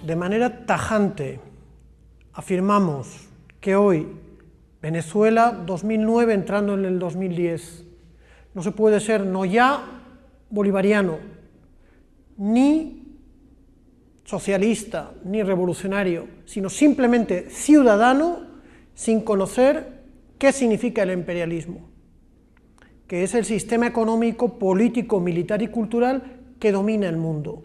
de manera tajante, afirmamos que hoy, Venezuela 2009 entrando en el 2010, no se puede ser no ya bolivariano, ni socialista, ni revolucionario, sino simplemente ciudadano sin conocer qué significa el imperialismo, que es el sistema económico, político, militar y cultural que domina el mundo.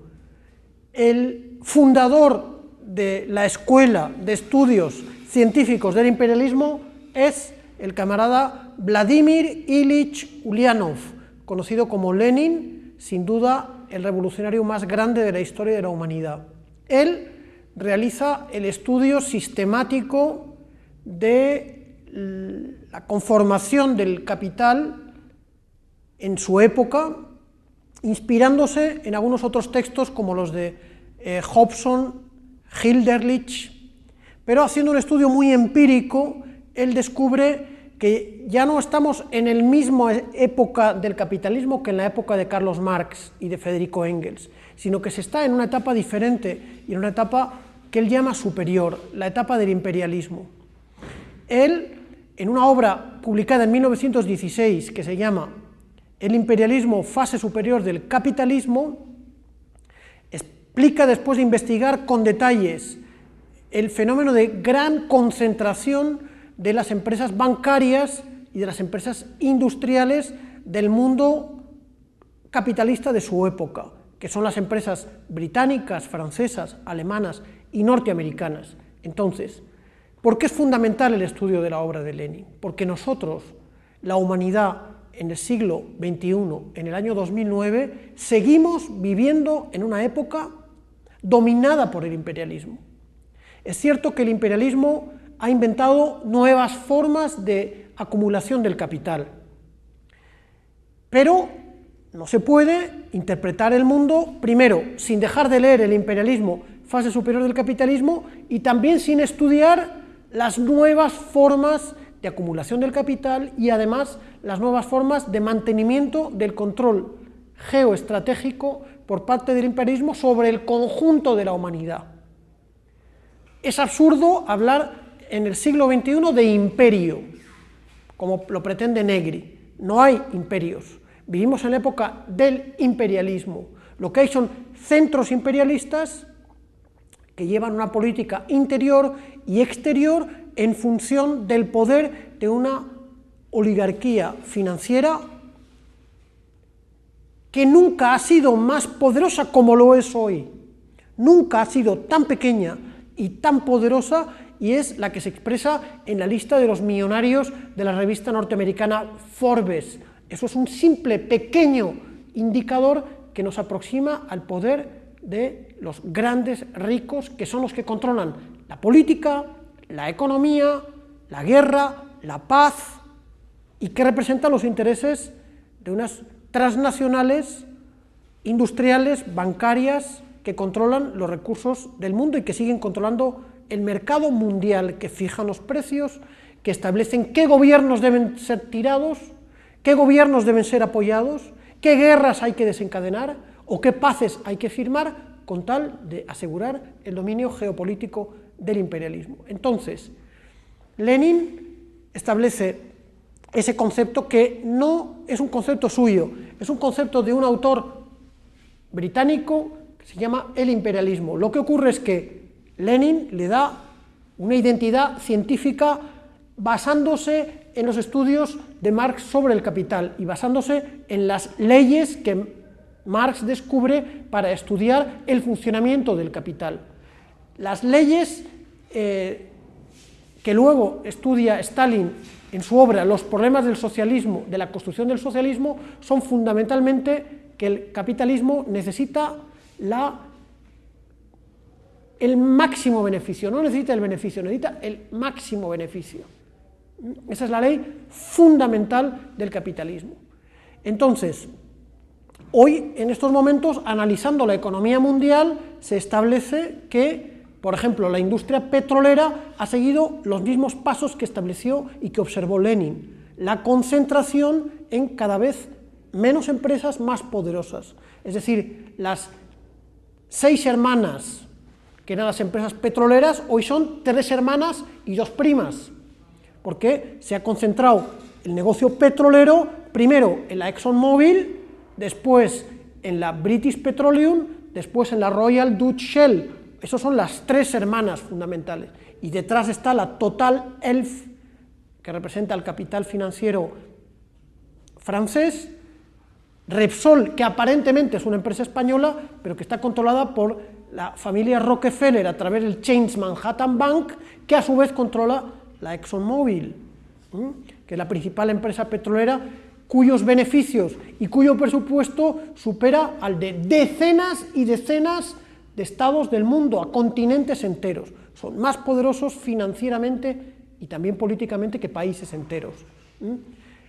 El fundador de la Escuela de Estudios Científicos del Imperialismo es el camarada Vladimir Ilich Ulyanov, conocido como Lenin, sin duda el revolucionario más grande de la historia de la humanidad. Él realiza el estudio sistemático de la conformación del capital en su época, inspirándose en algunos otros textos como los de Hobson, Hölderlin, pero haciendo un estudio muy empírico, él descubre que ya no estamos en la misma época del capitalismo que en la época de Carlos Marx y de Federico Engels, sino que se está en una etapa diferente y en una etapa que él llama superior, la etapa del imperialismo. Él, en una obra publicada en 1916 que se llama El imperialismo, fase superior del capitalismo, explica, después de investigar con detalles el fenómeno de gran concentración de las empresas bancarias y de las empresas industriales del mundo capitalista de su época, que son las empresas británicas, francesas, alemanas y norteamericanas. Entonces, ¿por qué es fundamental el estudio de la obra de Lenin? Porque nosotros, la humanidad, en el siglo XXI, en el año 2009, seguimos viviendo en una época dominada por el imperialismo. Es cierto que el imperialismo ha inventado nuevas formas de acumulación del capital, pero no se puede interpretar el mundo, primero, sin dejar de leer el imperialismo, fase superior del capitalismo, y también sin estudiar las nuevas formas de acumulación del capital y además las nuevas formas de mantenimiento del control geoestratégico por parte del imperialismo sobre el conjunto de la humanidad. Es absurdo hablar en el siglo XXI de imperio, como lo pretende Negri. No hay imperios. Vivimos en la época del imperialismo. Lo que hay son centros imperialistas que llevan una política interior y exterior en función del poder de una oligarquía financiera que nunca ha sido más poderosa como lo es hoy. Nunca ha sido tan pequeña y tan poderosa, y es la que se expresa en la lista de los millonarios de la revista norteamericana Forbes. Eso es un simple, pequeño indicador que nos aproxima al poder de los grandes ricos, que son los que controlan la política, la economía, la guerra, la paz, y que representan los intereses de unas transnacionales industriales, bancarias, que controlan los recursos del mundo y que siguen controlando el mercado mundial, que fijan los precios, que establecen qué gobiernos deben ser tirados, qué gobiernos deben ser apoyados, qué guerras hay que desencadenar o qué paces hay que firmar con tal de asegurar el dominio geopolítico del imperialismo. Entonces, Lenin establece ese concepto que no es un concepto suyo, es un concepto de un autor británico que se llama el imperialismo. Lo que ocurre es que Lenin le da una identidad científica basándose en los estudios de Marx sobre el capital y basándose en las leyes que Marx descubre para estudiar el funcionamiento del capital. Las leyes que luego estudia Stalin en su obra Los problemas del socialismo, de la construcción del socialismo, son fundamentalmente que el capitalismo necesita el máximo beneficio, no necesita el beneficio, necesita el máximo beneficio. Esa es la ley fundamental del capitalismo. Entonces, hoy, en estos momentos, analizando la economía mundial, se establece que, por ejemplo, la industria petrolera ha seguido los mismos pasos que estableció y que observó Lenin, la concentración en cada vez menos empresas más poderosas. Es decir, las 6 hermanas que eran las empresas petroleras, hoy son 3 hermanas y 2 primas, porque se ha concentrado el negocio petrolero primero en la ExxonMobil, después en la British Petroleum, después en la Royal Dutch Shell. Esas son las 3 hermanas fundamentales. Y detrás está la Total Elf, que representa el capital financiero francés, Repsol, que aparentemente es una empresa española, pero que está controlada por la familia Rockefeller a través del Chase Manhattan Bank, que a su vez controla la ExxonMobil, que es la principal empresa petrolera, cuyos beneficios y cuyo presupuesto supera al de decenas y decenas de estados del mundo, a continentes enteros. Son más poderosos financieramente y también políticamente que países enteros.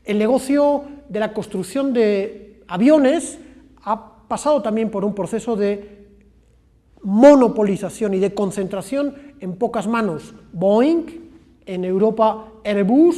El negocio de la construcción de aviones ha pasado también por un proceso de monopolización y de concentración en pocas manos. Boeing, en Europa Airbus.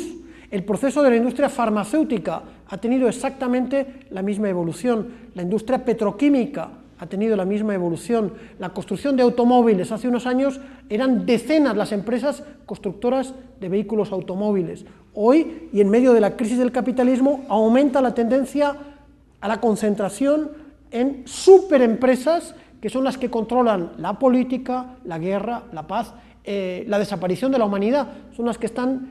El proceso de la industria farmacéutica ha tenido exactamente la misma evolución. La industria petroquímica ha tenido la misma evolución. La construcción de automóviles, hace unos años eran decenas las empresas constructoras de vehículos automóviles. Hoy, y en medio de la crisis del capitalismo, aumenta la tendencia a la concentración en superempresas que son las que controlan la política, la guerra, la paz, la desaparición de la humanidad. Son las que están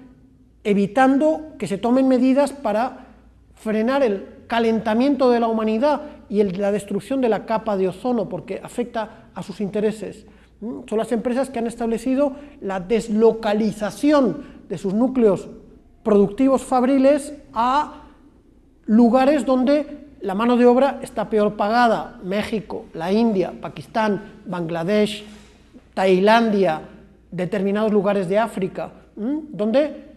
evitando que se tomen medidas para frenar el calentamiento de la humanidad y la destrucción de la capa de ozono, porque afecta a sus intereses. Son las empresas que han establecido la deslocalización de sus núcleos productivos fabriles a lugares donde la mano de obra está peor pagada: México, la India, Pakistán, Bangladesh, Tailandia, determinados lugares de África, donde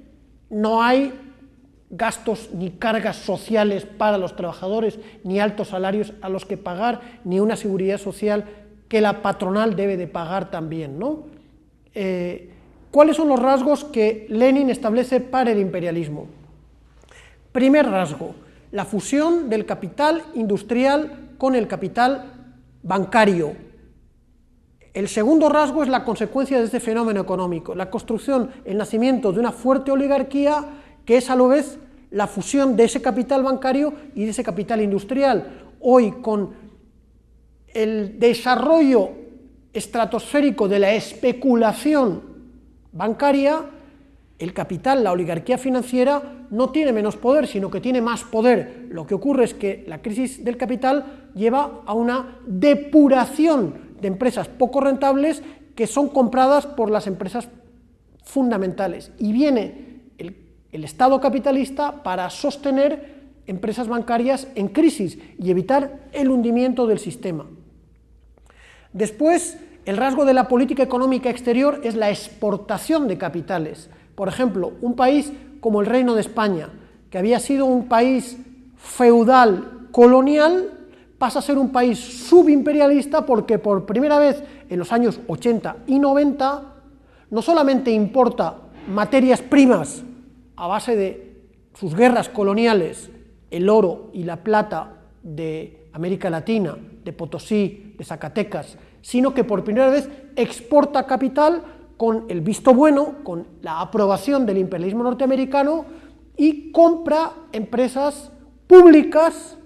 no hay gastos ni cargas sociales para los trabajadores, ni altos salarios a los que pagar, ni una seguridad social que la patronal debe de pagar también, ¿no? ¿Cuáles son los rasgos que Lenin establece para el imperialismo? Primer rasgo: la fusión del capital industrial con el capital bancario. El segundo rasgo es la consecuencia de este fenómeno económico, la construcción, el nacimiento de una fuerte oligarquía que es a la vez la fusión de ese capital bancario y de ese capital industrial. Hoy, con el desarrollo estratosférico de la especulación bancaria, el capital, la oligarquía financiera, no tiene menos poder, sino que tiene más poder. Lo que ocurre es que la crisis del capital lleva a una depuración de empresas poco rentables que son compradas por las empresas fundamentales. Y viene el Estado capitalista para sostener empresas bancarias en crisis y evitar el hundimiento del sistema. Después, el rasgo de la política económica exterior es la exportación de capitales. Por ejemplo, un país como el Reino de España, que había sido un país feudal colonial, pasa a ser un país subimperialista porque por primera vez en los años 80 y 90 no solamente importa materias primas a base de sus guerras coloniales, el oro y la plata de América Latina, de Potosí, de Zacatecas, sino que por primera vez exporta capital con el visto bueno, con la aprobación del imperialismo norteamericano, y compra empresas públicas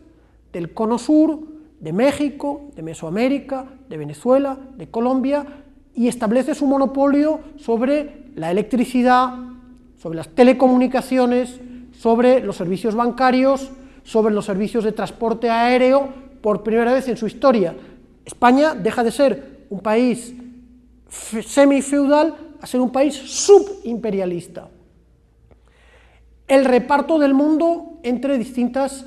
del Cono Sur, de México, de Mesoamérica, de Venezuela, de Colombia, y establece su monopolio sobre la electricidad, sobre las telecomunicaciones, sobre los servicios bancarios, sobre los servicios de transporte aéreo. Por primera vez en su historia, España deja de ser un país semifeudal a ser un país subimperialista. El reparto del mundo entre distintos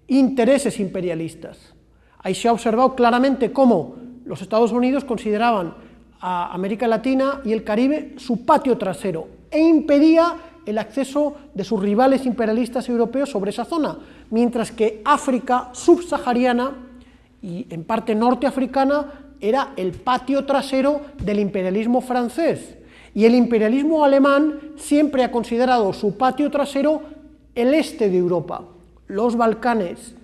intereses imperialistas. Ahí se ha observado claramente cómo los Estados Unidos consideraban a América Latina y el Caribe su patio trasero e impedía el acceso de sus rivales imperialistas europeos sobre esa zona, mientras que África subsahariana y en parte norteafricana era el patio trasero del imperialismo francés, y el imperialismo alemán siempre ha considerado su patio trasero el este de Europa, los Balcanes,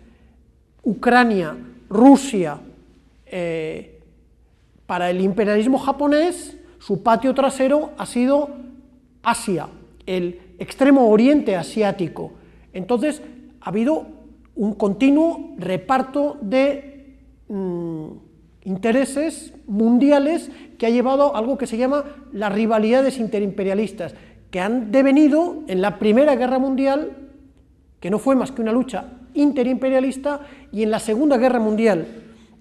Ucrania, Rusia, Para el imperialismo japonés, su patio trasero ha sido Asia, el extremo oriente asiático. Entonces, ha habido un continuo reparto de intereses mundiales que ha llevado a algo que se llama las rivalidades interimperialistas, que han devenido en la Primera Guerra Mundial, que no fue más que una lucha interimperialista, y en la Segunda Guerra Mundial,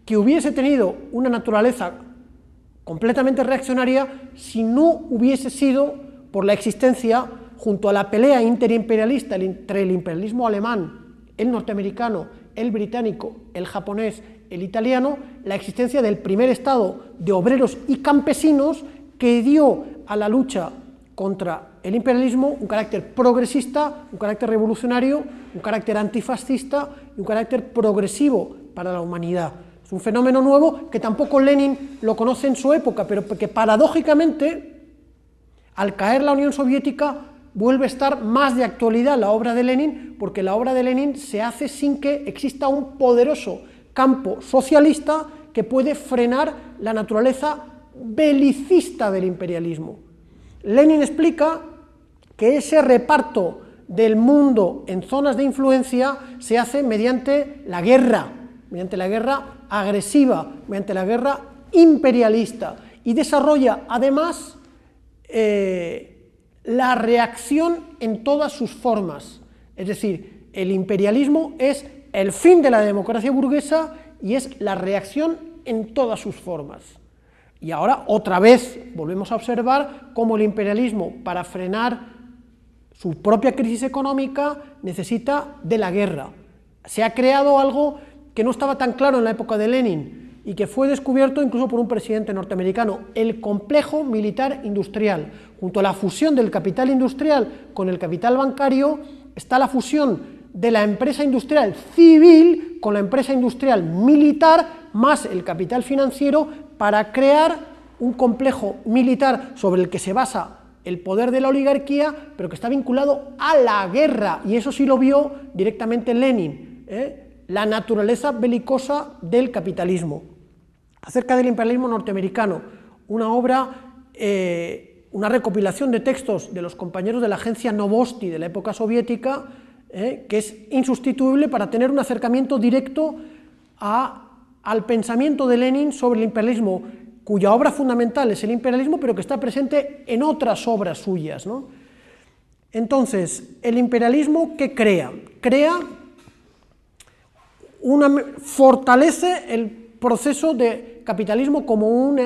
que hubiese tenido una naturaleza completamente reaccionaria si no hubiese sido por la existencia, junto a la pelea interimperialista entre el imperialismo alemán, el norteamericano, el británico, el japonés, el italiano, la existencia del primer estado de obreros y campesinos que dio a la lucha contra el imperialismo un carácter progresista, un carácter revolucionario, un carácter antifascista y un carácter progresivo para la humanidad. Es un fenómeno nuevo que tampoco Lenin lo conoce en su época, pero que paradójicamente, al caer la Unión Soviética, vuelve a estar más de actualidad la obra de Lenin, porque la obra de Lenin se hace sin que exista un poderoso campo socialista que puede frenar la naturaleza belicista del imperialismo. Lenin explica que ese reparto del mundo en zonas de influencia se hace mediante la guerra agresiva, mediante la guerra imperialista, y desarrolla además la reacción en todas sus formas. Es decir, el imperialismo es el fin de la democracia burguesa y es la reacción en todas sus formas. Y ahora, otra vez, volvemos a observar cómo el imperialismo, para frenar su propia crisis económica, necesita de la guerra. Se ha creado algo que no estaba tan claro en la época de Lenin y que fue descubierto incluso por un presidente norteamericano: el complejo militar industrial. Junto a la fusión del capital industrial con el capital bancario está la fusión de la empresa industrial civil con la empresa industrial militar más el capital financiero, para crear un complejo militar sobre el que se basa el poder de la oligarquía, pero que está vinculado a la guerra, y eso sí lo vio directamente Lenin, la naturaleza belicosa del capitalismo. Acerca del imperialismo norteamericano, una obra, una recopilación de textos de los compañeros de la agencia Novosti de la época soviética, que es insustituible para tener un acercamiento directo al pensamiento de Lenin sobre el imperialismo, cuya obra fundamental es el imperialismo, pero que está presente en otras obras suyas, ¿no? Entonces, el imperialismo, ¿qué crea? Fortalece el proceso de capitalismo como un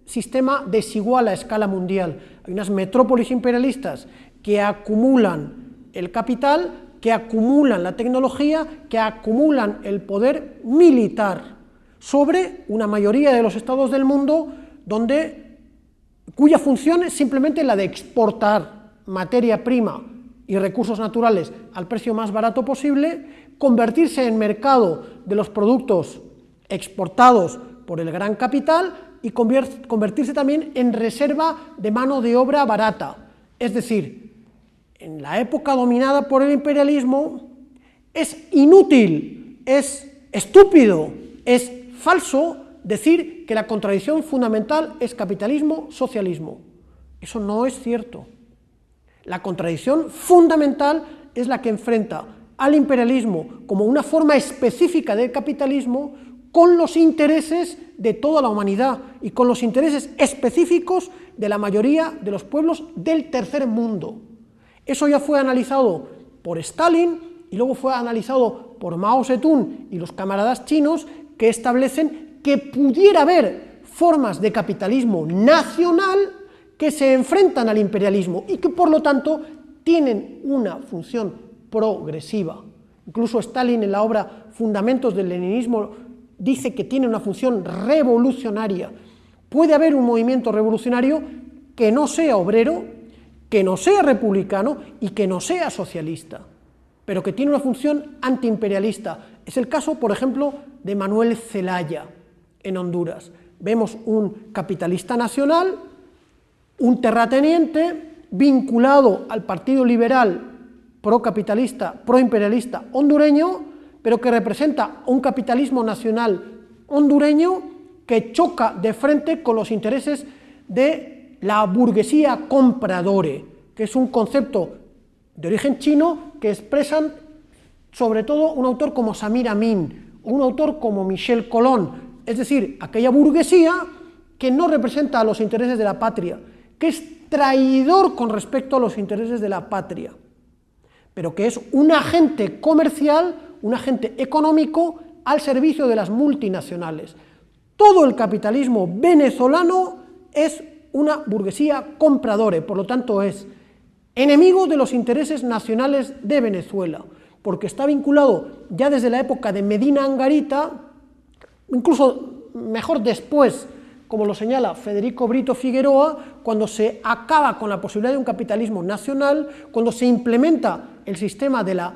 sistema desigual a escala mundial. Hay unas metrópolis imperialistas que acumulan el capital, que acumulan la tecnología, que acumulan el poder militar sobre una mayoría de los estados del mundo, cuya función es simplemente la de exportar materia prima y recursos naturales al precio más barato posible, convertirse en mercado de los productos exportados por el gran capital y convertirse también en reserva de mano de obra barata. Es decir, en la época dominada por el imperialismo es inútil, es estúpido, es falso decir que la contradicción fundamental es capitalismo-socialismo. Eso no es cierto. La contradicción fundamental es la que enfrenta al imperialismo como una forma específica del capitalismo con los intereses de toda la humanidad y con los intereses específicos de la mayoría de los pueblos del tercer mundo. Eso ya fue analizado por Stalin y luego fue analizado por Mao Zedong y los camaradas chinos, que establecen que pudiera haber formas de capitalismo nacional que se enfrentan al imperialismo y que por lo tanto tienen una función progresiva. Incluso Stalin, en la obra Fundamentos del Leninismo, dice que tiene una función revolucionaria. Puede haber un movimiento revolucionario que no sea obrero, que no sea republicano y que no sea socialista, pero que tiene una función antiimperialista. Es el caso, por ejemplo, de Manuel Zelaya en Honduras. Vemos un capitalista nacional, un terrateniente vinculado al Partido Liberal procapitalista, proimperialista hondureño, pero que representa un capitalismo nacional hondureño que choca de frente con los intereses de la burguesía compradore, que es un concepto de origen chino que expresan sobre todo un autor como Samir Amin, o un autor como Michel Colón, es decir, aquella burguesía que no representa a los intereses de la patria, que es traidor con respecto a los intereses de la patria, pero que es un agente comercial, un agente económico al servicio de las multinacionales. Todo el capitalismo venezolano es una burguesía compradore, por lo tanto es enemigo de los intereses nacionales de Venezuela, porque está vinculado ya desde la época de Medina Angarita, incluso mejor después, como lo señala Federico Brito Figueroa, cuando se acaba con la posibilidad de un capitalismo nacional, cuando se implementa el sistema de la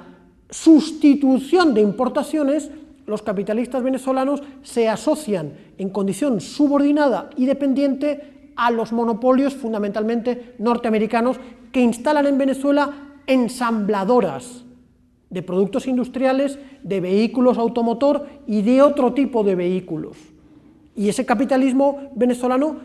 sustitución de importaciones, los capitalistas venezolanos se asocian en condición subordinada y dependiente a los monopolios fundamentalmente norteamericanos que instalan en Venezuela ensambladoras de productos industriales, de vehículos automotor y de otro tipo de vehículos. Y ese capitalismo venezolano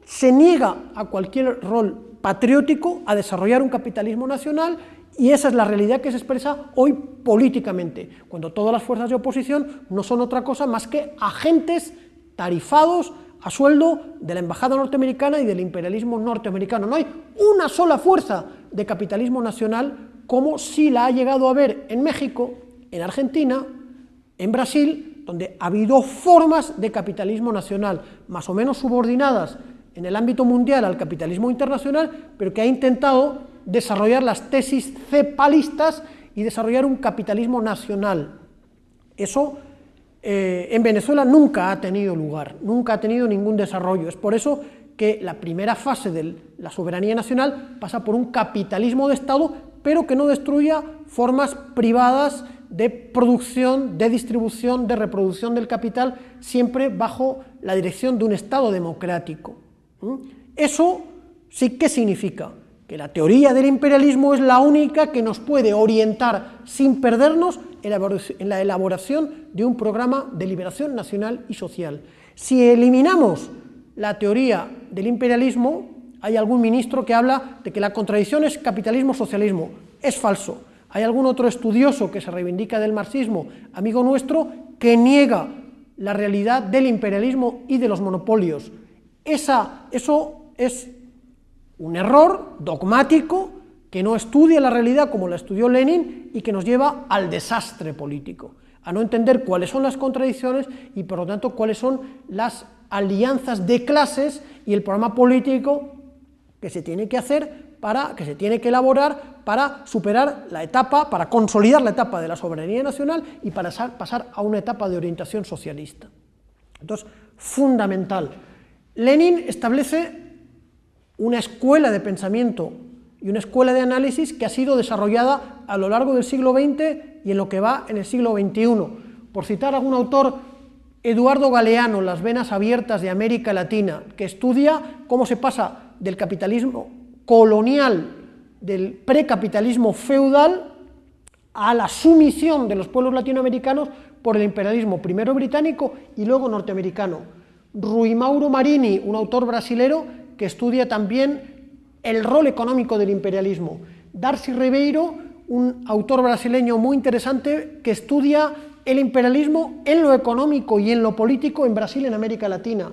se niega a cualquier rol patriótico, a desarrollar un capitalismo nacional, y esa es la realidad que se expresa hoy políticamente, cuando todas las fuerzas de oposición no son otra cosa más que agentes tarifados a sueldo de la embajada norteamericana y del imperialismo norteamericano. No hay una sola fuerza de capitalismo nacional como sí la ha llegado a haber en México, en Argentina, en Brasil, donde ha habido formas de capitalismo nacional más o menos subordinadas en el ámbito mundial al capitalismo internacional, pero que ha intentado desarrollar las tesis cepalistas y desarrollar un capitalismo nacional. Eso en Venezuela nunca ha tenido lugar, nunca ha tenido ningún desarrollo. Es por eso que la primera fase de la soberanía nacional pasa por un capitalismo de Estado, pero que no destruya formas privadas de producción, de distribución, de reproducción del capital, siempre bajo la dirección de un Estado democrático. Eso sí que significa que la teoría del imperialismo es la única que nos puede orientar sin perdernos en la elaboración de un programa de liberación nacional y social. Si eliminamos la teoría del imperialismo, hay algún ministro que habla de que la contradicción es capitalismo-socialismo. Es falso. Hay algún otro estudioso que se reivindica del marxismo, amigo nuestro, que niega la realidad del imperialismo y de los monopolios. Eso es un error dogmático que no estudia la realidad como la estudió Lenin y que nos lleva al desastre político, a no entender cuáles son las contradicciones y por lo tanto cuáles son las alianzas de clases y el programa político que se tiene que hacer que se tiene que elaborar para superar la etapa, para consolidar la etapa de la soberanía nacional y para pasar a una etapa de orientación socialista. Entonces, fundamental. Lenin establece una escuela de pensamiento y una escuela de análisis que ha sido desarrollada a lo largo del siglo XX y en lo que va en el siglo XXI. Por citar algún autor, Eduardo Galeano, Las venas abiertas de América Latina, que estudia cómo se pasa del capitalismo colonial, del precapitalismo feudal, a la sumisión de los pueblos latinoamericanos por el imperialismo, primero británico y luego norteamericano. Rui Mauro Marini, un autor brasilero que estudia también el rol económico del imperialismo. Darcy Ribeiro, un autor brasileño muy interesante que estudia el imperialismo en lo económico y en lo político en Brasil y en América Latina.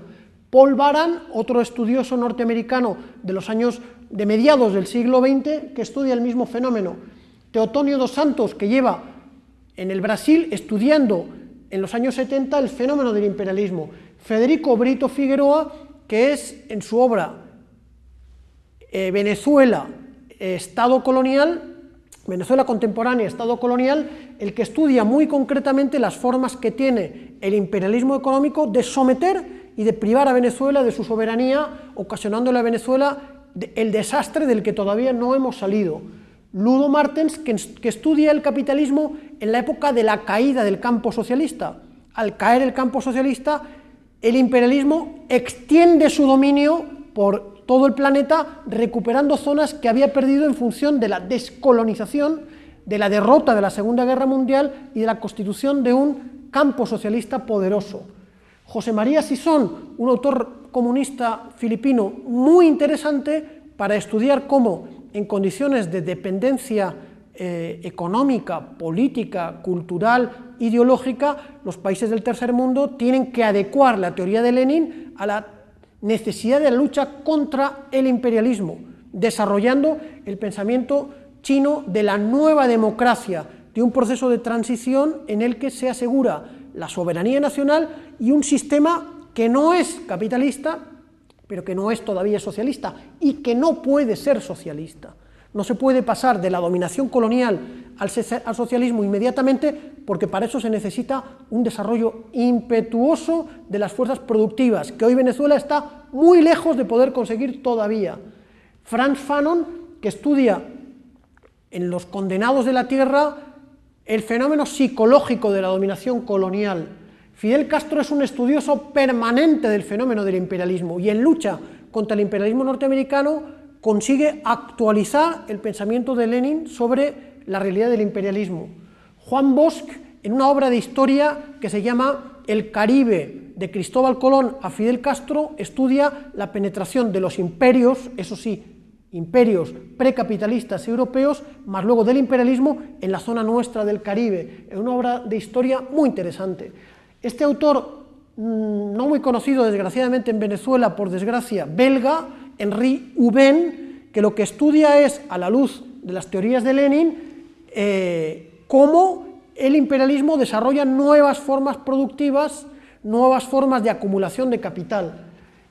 Paul Baran, otro estudioso norteamericano de los años de mediados del siglo XX, que estudia el mismo fenómeno. Teotonio dos Santos, que lleva en el Brasil estudiando en los años 70 el fenómeno del imperialismo. Federico Brito Figueroa, que es en su obra Venezuela, Estado colonial, Venezuela contemporánea, Estado colonial, el que estudia muy concretamente las formas que tiene el imperialismo económico de someter y de privar a Venezuela de su soberanía, ocasionándole a Venezuela el desastre del que todavía no hemos salido. Ludo Martens, que estudia el capitalismo en la época de la caída del campo socialista. Al caer el campo socialista, el imperialismo extiende su dominio por todo el planeta, recuperando zonas que había perdido en función de la descolonización, de la derrota de la Segunda Guerra Mundial y de la constitución de un campo socialista poderoso. José María Sison, un autor comunista filipino muy interesante para estudiar cómo en condiciones de dependencia económica, política, cultural, ideológica, los países del tercer mundo tienen que adecuar la teoría de Lenin a la necesidad de la lucha contra el imperialismo, desarrollando el pensamiento chino de la nueva democracia, de un proceso de transición en el que se asegura la soberanía nacional y un sistema que no es capitalista, pero que no es todavía socialista y que no puede ser socialista. No se puede pasar de la dominación colonial al socialismo inmediatamente, porque para eso se necesita un desarrollo impetuoso de las fuerzas productivas, que hoy Venezuela está muy lejos de poder conseguir todavía. Frantz Fanon, que estudia en Los condenados de la tierra el fenómeno psicológico de la dominación colonial. Fidel Castro es un estudioso permanente del fenómeno del imperialismo y en lucha contra el imperialismo norteamericano consigue actualizar el pensamiento de Lenin sobre la realidad del imperialismo. Juan Bosch, en una obra de historia que se llama El Caribe, de Cristóbal Colón a Fidel Castro, estudia la penetración de los imperios, eso sí, imperios precapitalistas europeos, más luego del imperialismo en la zona nuestra del Caribe, en una obra de historia muy interesante. Este autor, no muy conocido desgraciadamente en Venezuela, por desgracia, belga, Henri Houben, que lo que estudia es, a la luz de las teorías de Lenin, cómo el imperialismo desarrolla nuevas formas productivas, nuevas formas de acumulación de capital.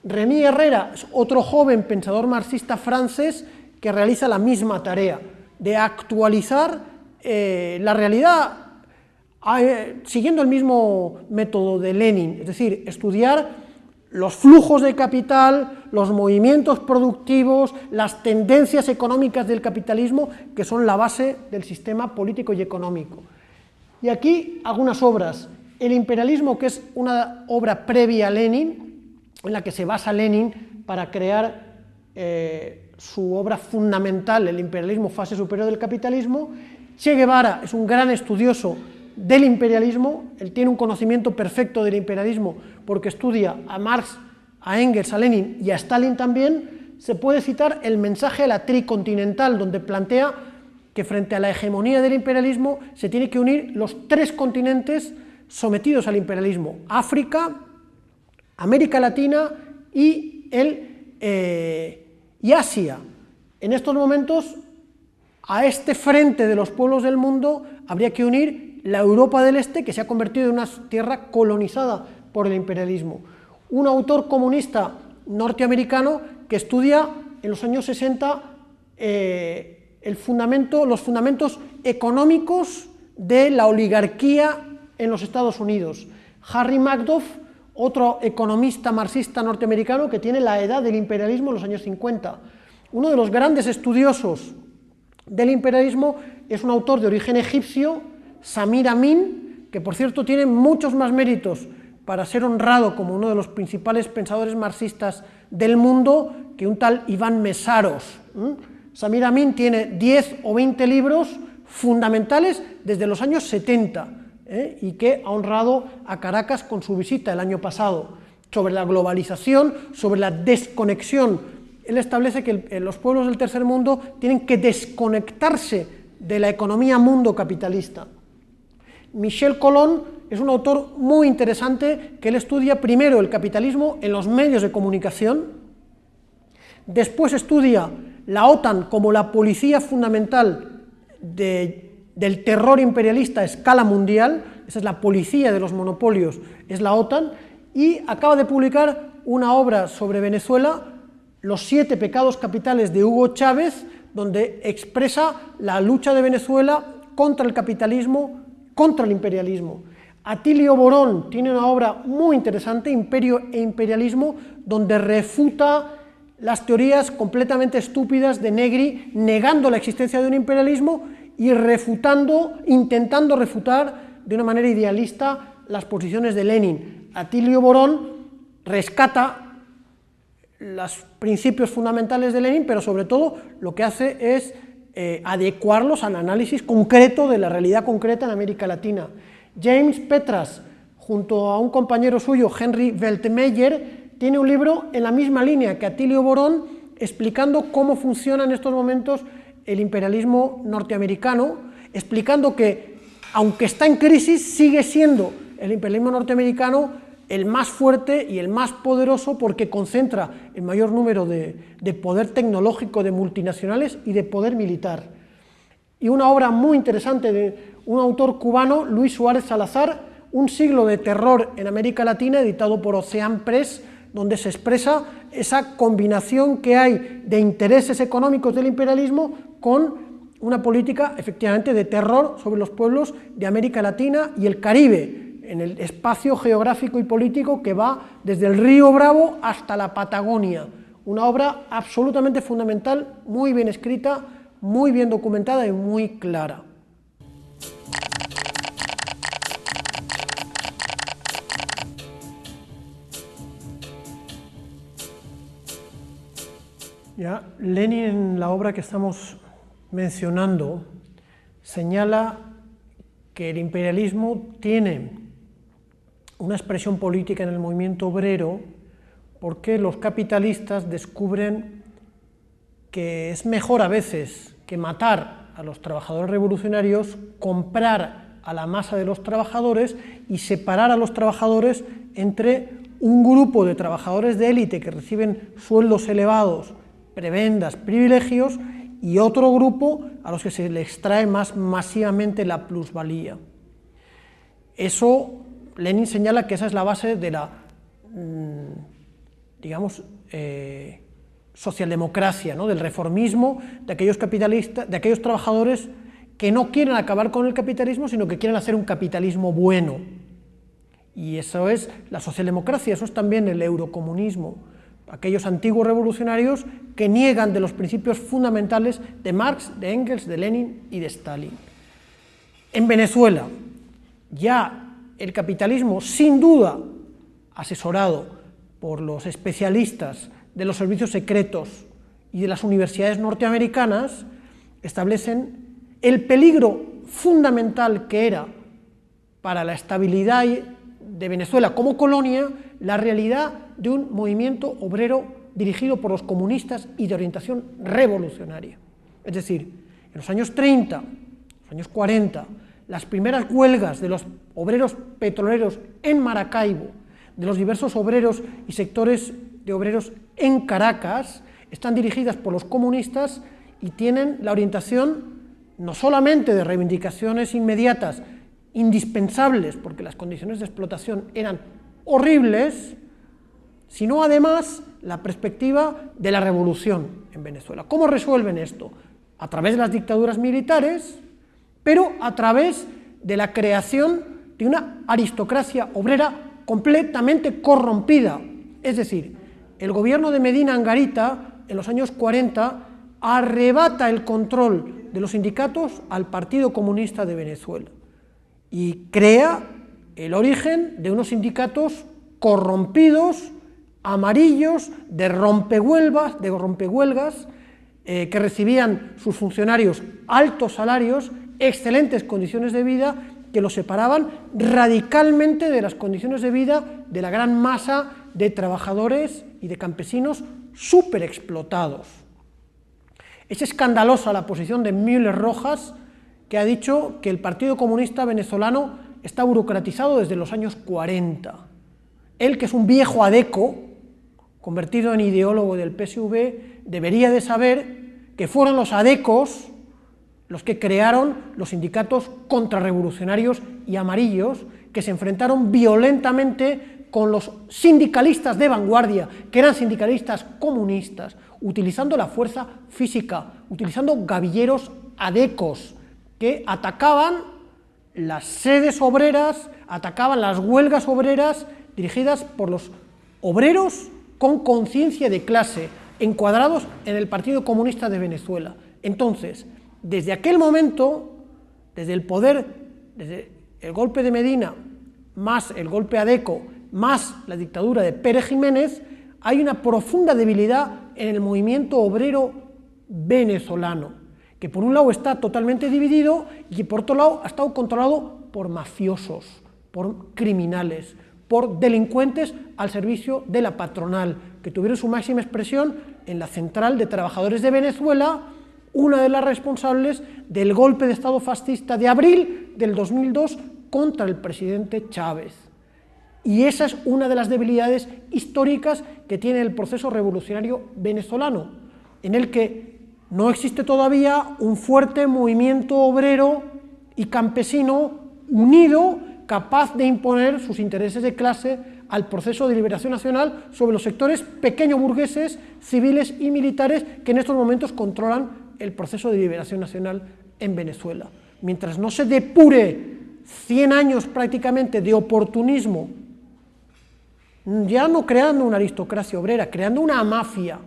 Rémy Herrera es otro joven pensador marxista francés que realiza la misma tarea, de actualizar la realidad siguiendo el mismo método de Lenin, es decir, estudiar los flujos de capital, los movimientos productivos, las tendencias económicas del capitalismo, que son la base del sistema político y económico. Y aquí algunas obras. El imperialismo, que es una obra previa a Lenin, en la que se basa Lenin para crear su obra fundamental, El imperialismo, fase superior del capitalismo. Che Guevara es un gran estudioso del imperialismo, él tiene un conocimiento perfecto del imperialismo porque estudia a Marx, a Engels, a Lenin y a Stalin también. Se puede citar el mensaje a la tricontinental, donde plantea que frente a la hegemonía del imperialismo se tiene que unir los tres continentes sometidos al imperialismo: África, América Latina y Asia. En estos momentos, a este frente de los pueblos del mundo habría que unir la Europa del Este, que se ha convertido en una tierra colonizada por el imperialismo. Un autor comunista norteamericano que estudia en los años 60 los fundamentos económicos de la oligarquía en los Estados Unidos. Harry Magdoff, otro economista marxista norteamericano que tiene la edad del imperialismo en los años 50. Uno de los grandes estudiosos del imperialismo es un autor de origen egipcio, Samir Amin, que por cierto tiene muchos más méritos para ser honrado como uno de los principales pensadores marxistas del mundo que un tal Iván Mesaros. Samir Amin tiene 10 o 20 libros fundamentales desde los años 70 y que ha honrado a Caracas con su visita el año pasado, sobre la globalización, sobre la desconexión. Él establece que los pueblos del tercer mundo tienen que desconectarse de la economía mundo capitalista. Michel Colón es un autor muy interesante que él estudia primero el capitalismo en los medios de comunicación, después estudia la OTAN como la policía fundamental del terror imperialista a escala mundial, esa es la policía de los monopolios, es la OTAN, y acaba de publicar una obra sobre Venezuela, Los 7 pecados capitales de Hugo Chávez, donde expresa la lucha de Venezuela contra el capitalismo, contra el imperialismo. Atilio Borón tiene una obra muy interesante, Imperio e imperialismo, donde refuta las teorías completamente estúpidas de Negri, negando la existencia de un imperialismo y intentando refutar de una manera idealista las posiciones de Lenin. Atilio Borón rescata los principios fundamentales de Lenin, pero sobre todo lo que hace es adecuarlos al análisis concreto de la realidad concreta en América Latina. James Petras, junto a un compañero suyo, Henry Weltmeyer, tiene un libro en la misma línea que Atilio Borón, explicando cómo funciona en estos momentos el imperialismo norteamericano, explicando que, aunque está en crisis, sigue siendo el imperialismo norteamericano el más fuerte y el más poderoso porque concentra el mayor número de poder tecnológico de multinacionales y de poder militar. Y una obra muy interesante de un autor cubano, Luis Suárez Salazar, Un siglo de terror en América Latina, editado por Ocean Press, donde se expresa esa combinación que hay de intereses económicos del imperialismo con una política efectivamente de terror sobre los pueblos de América Latina y el Caribe, en el espacio geográfico y político que va desde el río Bravo hasta la Patagonia. Una obra absolutamente fundamental, muy bien escrita, muy bien documentada y muy clara. Ya, Lenin, en la obra que estamos mencionando, señala que el imperialismo tiene una expresión política en el movimiento obrero porque los capitalistas descubren que es mejor a veces que matar a los trabajadores revolucionarios, comprar a la masa de los trabajadores y separar a los trabajadores entre un grupo de trabajadores de élite que reciben sueldos elevados, prebendas, privilegios, y otro grupo a los que se les extrae más masivamente la plusvalía. Eso, Lenin señala que esa es la base de la, digamos, socialdemocracia, ¿no? Del reformismo, de aquellos capitalistas, de aquellos trabajadores que no quieren acabar con el capitalismo, sino que quieren hacer un capitalismo bueno. Y eso es la socialdemocracia, eso es también el eurocomunismo. Aquellos antiguos revolucionarios que niegan de los principios fundamentales de Marx, de Engels, de Lenin y de Stalin. En Venezuela, ya el capitalismo, sin duda, asesorado por los especialistas de los servicios secretos y de las universidades norteamericanas, establecen el peligro fundamental que era para la estabilidad de Venezuela como colonia la realidad de un movimiento obrero dirigido por los comunistas y de orientación revolucionaria. Es decir, en los años 30, los años 40, las primeras huelgas de los obreros petroleros en Maracaibo, de los diversos obreros y sectores de obreros en Caracas, están dirigidas por los comunistas y tienen la orientación no solamente de reivindicaciones inmediatas, indispensables, porque las condiciones de explotación eran horribles, sino además la perspectiva de la revolución en Venezuela. ¿Cómo resuelven esto? A través de las dictaduras militares, pero a través de la creación de una aristocracia obrera completamente corrompida. Es decir, el gobierno de Medina Angarita, en los años 40, arrebata el control de los sindicatos al Partido Comunista de Venezuela y crea el origen de unos sindicatos corrompidos, amarillos, de rompehuelgas, que recibían sus funcionarios altos salarios, excelentes condiciones de vida, que los separaban radicalmente de las condiciones de vida de la gran masa de trabajadores y de campesinos súper explotados. Es escandalosa la posición de Müller Rojas, que ha dicho que el Partido Comunista Venezolano está burocratizado desde los años 40. Él, que es un viejo adeco, convertido en ideólogo del PSV, debería de saber que fueron los adecos los que crearon los sindicatos contrarrevolucionarios y amarillos, que se enfrentaron violentamente con los sindicalistas de vanguardia, que eran sindicalistas comunistas, utilizando la fuerza física, utilizando gavilleros adecos, que atacaban las sedes obreras, atacaban las huelgas obreras dirigidas por los obreros con conciencia de clase, encuadrados en el Partido Comunista de Venezuela. Entonces, desde aquel momento, desde el poder, desde el golpe de Medina, más el golpe adeco, más la dictadura de Pérez Jiménez, hay una profunda debilidad en el movimiento obrero venezolano, que por un lado está totalmente dividido y que por otro lado ha estado controlado por mafiosos, por criminales, por delincuentes al servicio de la patronal, que tuvieron su máxima expresión en la Central de Trabajadores de Venezuela, una de las responsables del golpe de Estado fascista de abril del 2002 contra el presidente Chávez. Y esa es una de las debilidades históricas que tiene el proceso revolucionario venezolano, en el que no existe todavía un fuerte movimiento obrero y campesino unido, capaz de imponer sus intereses de clase al proceso de liberación nacional sobre los sectores pequeño burgueses, civiles y militares que en estos momentos controlan el proceso de liberación nacional en Venezuela. Mientras no se depure 100 años prácticamente de oportunismo, ya no creando una aristocracia obrera, creando una mafia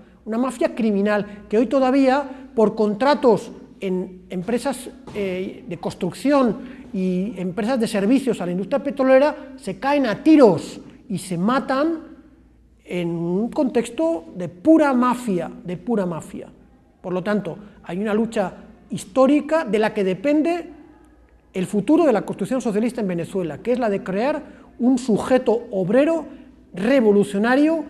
criminal, que hoy todavía, por contratos en empresas de construcción y empresas de servicios a la industria petrolera, se caen a tiros y se matan en un contexto de pura mafia, Por lo tanto, hay una lucha histórica de la que depende el futuro de la construcción socialista en Venezuela, que es la de crear un sujeto obrero revolucionario,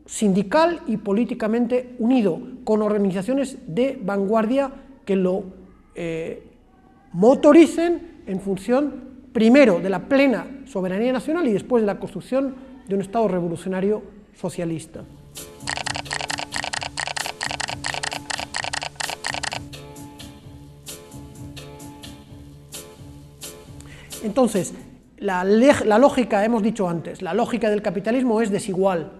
sindical y políticamente unido, con organizaciones de vanguardia que lo motoricen en función, primero, de la plena soberanía nacional y después de la construcción de un Estado revolucionario socialista. Entonces, la lógica, hemos dicho antes, la lógica del capitalismo es desigual.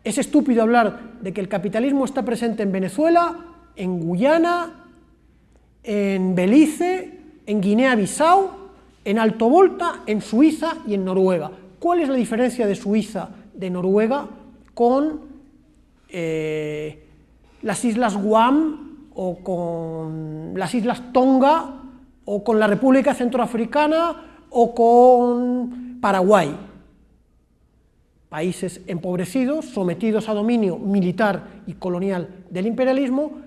Es estúpido hablar de que el capitalismo está presente en Venezuela, en Guyana, en Belice, en Guinea-Bissau, en Alto Volta, en Suiza y en Noruega. ¿Cuál es la diferencia de Suiza, de Noruega, con las Islas Guam o con las Islas Tonga o con la República Centroafricana o con Paraguay? Países empobrecidos, sometidos a dominio militar y colonial del imperialismo,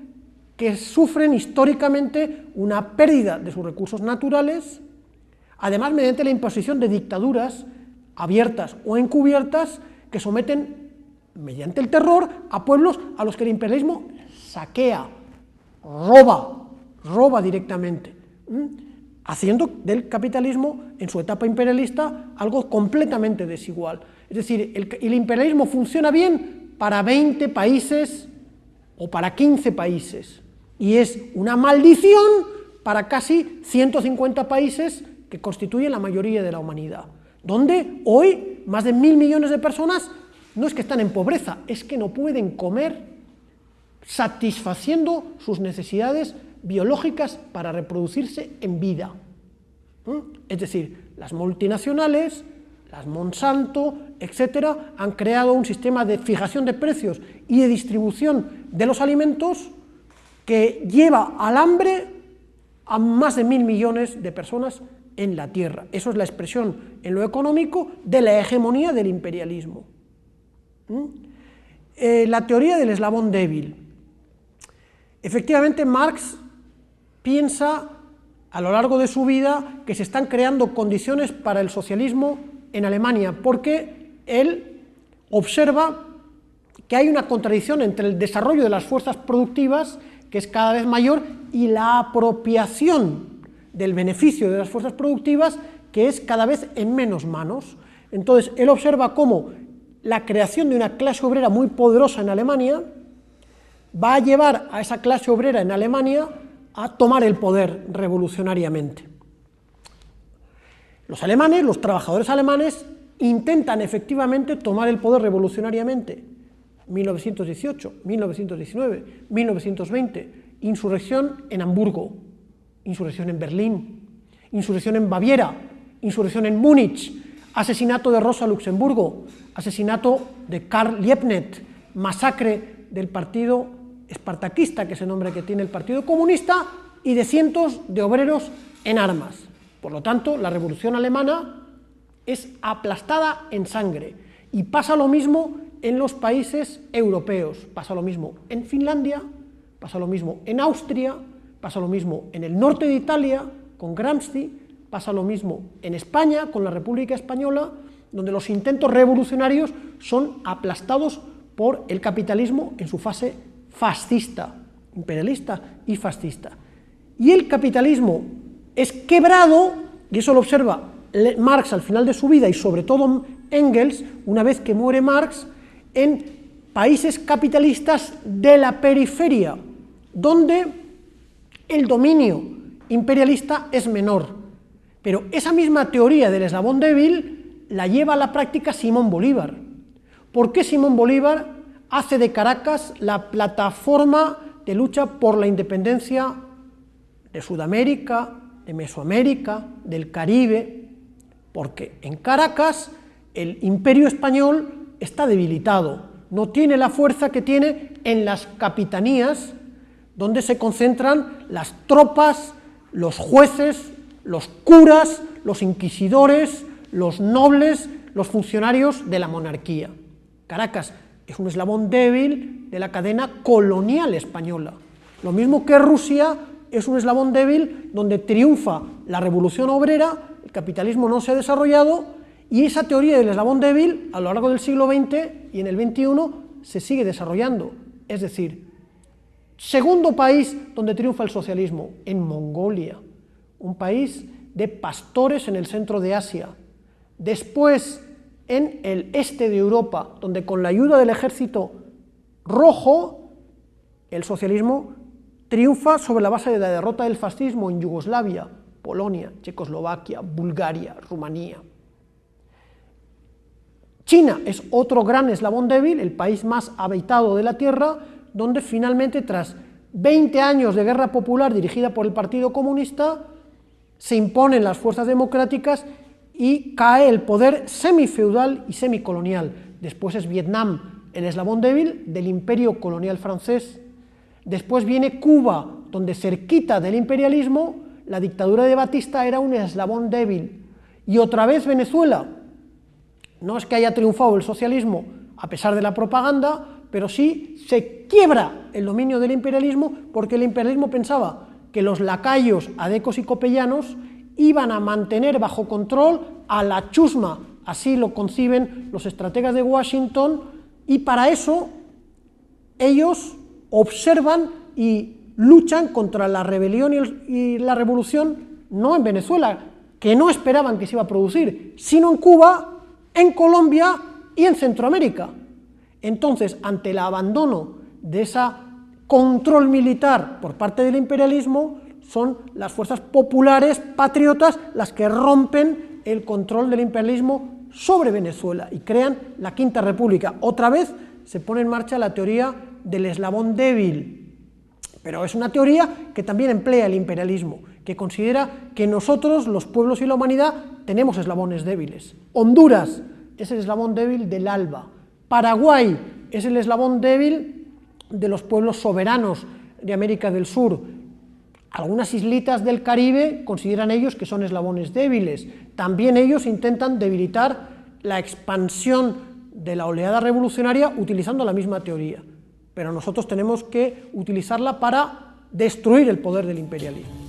que sufren históricamente una pérdida de sus recursos naturales, además mediante la imposición de dictaduras abiertas o encubiertas que someten mediante el terror a pueblos a los que el imperialismo saquea, roba directamente, haciendo del capitalismo en su etapa imperialista algo completamente desigual. Es decir, el imperialismo funciona bien para 20 países o para 15 países, y es una maldición para casi 150 países que constituyen la mayoría de la humanidad, donde hoy más de 1.000 millones de personas no es que están en pobreza, es que no pueden comer satisfaciendo sus necesidades biológicas para reproducirse en vida. Es decir, las multinacionales, las Monsanto, etcétera, han creado un sistema de fijación de precios y de distribución de los alimentos que lleva al hambre a más de 1.000 millones de personas en la Tierra. Eso es la expresión en lo económico de la hegemonía del imperialismo. La teoría del eslabón débil. Efectivamente, Marx piensa a lo largo de su vida que se están creando condiciones para el socialismo en Alemania, porque él observa que hay una contradicción entre el desarrollo de las fuerzas productivas, que es cada vez mayor, y la apropiación del beneficio de las fuerzas productivas, que es cada vez en menos manos. Entonces, él observa cómo la creación de una clase obrera muy poderosa en Alemania va a llevar a esa clase obrera en Alemania a tomar el poder revolucionariamente. Los alemanes, los trabajadores alemanes, intentan efectivamente tomar el poder revolucionariamente. 1918, 1919, 1920, insurrección en Hamburgo, insurrección en Berlín, insurrección en Baviera, insurrección en Múnich, asesinato de Rosa Luxemburgo, asesinato de Karl Liebknecht, masacre del partido espartaquista, que es el nombre que tiene el Partido Comunista, y de cientos de obreros en armas. Por lo tanto, la Revolución Alemana es aplastada en sangre, y pasa lo mismo en los países europeos, pasa lo mismo en Finlandia, pasa lo mismo en Austria, pasa lo mismo en el norte de Italia, con Gramsci, Pasa lo mismo en España, con la República Española, donde los intentos revolucionarios son aplastados por el capitalismo en su fase fascista, imperialista y fascista. Y el capitalismo es quebrado, y eso lo observa Marx al final de su vida y sobre todo Engels, una vez que muere Marx, en países capitalistas de la periferia, donde el dominio imperialista es menor. Pero esa misma teoría del eslabón débil la lleva a la práctica Simón Bolívar. ¿Por qué Simón Bolívar hace de Caracas la plataforma de lucha por la independencia de Sudamérica, de Mesoamérica, del Caribe? Porque en Caracas el imperio español está debilitado, no tiene la fuerza que tiene en las capitanías, donde se concentran las tropas, los jueces, los curas, los inquisidores, los nobles, los funcionarios de la monarquía. Caracas es un eslabón débil de la cadena colonial española. Lo mismo que Rusia es un eslabón débil donde triunfa la revolución obrera, el capitalismo no se ha desarrollado, y esa teoría del eslabón débil a lo largo del siglo XX y en el XXI se sigue desarrollando. Es decir, segundo país donde triunfa el socialismo, en Mongolia, un país de pastores en el centro de Asia. Después, en el este de Europa, donde con la ayuda del ejército rojo, el socialismo triunfa sobre la base de la derrota del fascismo en Yugoslavia, Polonia, Checoslovaquia, Bulgaria, Rumanía. China es otro gran eslabón débil, el país más habitado de la Tierra, donde finalmente, tras 20 años de guerra popular dirigida por el Partido Comunista, se imponen las fuerzas democráticas y cae el poder semifeudal y semicolonial. Después es Vietnam, el eslabón débil del imperio colonial francés. Después viene Cuba, donde cerquita del imperialismo, la dictadura de Batista era un eslabón débil. Y otra vez Venezuela. No es que haya triunfado el socialismo a pesar de la propaganda, pero sí se quiebra el dominio del imperialismo, porque el imperialismo pensaba que los lacayos adecos y copellanos iban a mantener bajo control a la chusma, así lo conciben los estrategas de Washington, y para eso ellos observan y luchan contra la rebelión y la revolución, no en Venezuela, que no esperaban que se iba a producir, sino en Cuba, en Colombia y en Centroamérica. Entonces, ante el abandono de ese control militar por parte del imperialismo, son las fuerzas populares patriotas las que rompen el control del imperialismo sobre Venezuela y crean la Quinta República. Otra vez se pone en marcha la teoría del eslabón débil, pero es una teoría que también emplea el imperialismo, que considera que nosotros, los pueblos y la humanidad, tenemos eslabones débiles. Honduras es el eslabón débil del ALBA. Paraguay es el eslabón débil de los pueblos soberanos de América del Sur. Algunas islitas del Caribe consideran ellos que son eslabones débiles. También ellos intentan debilitar la expansión de la oleada revolucionaria utilizando la misma teoría. Pero nosotros tenemos que utilizarla para destruir el poder del imperialismo.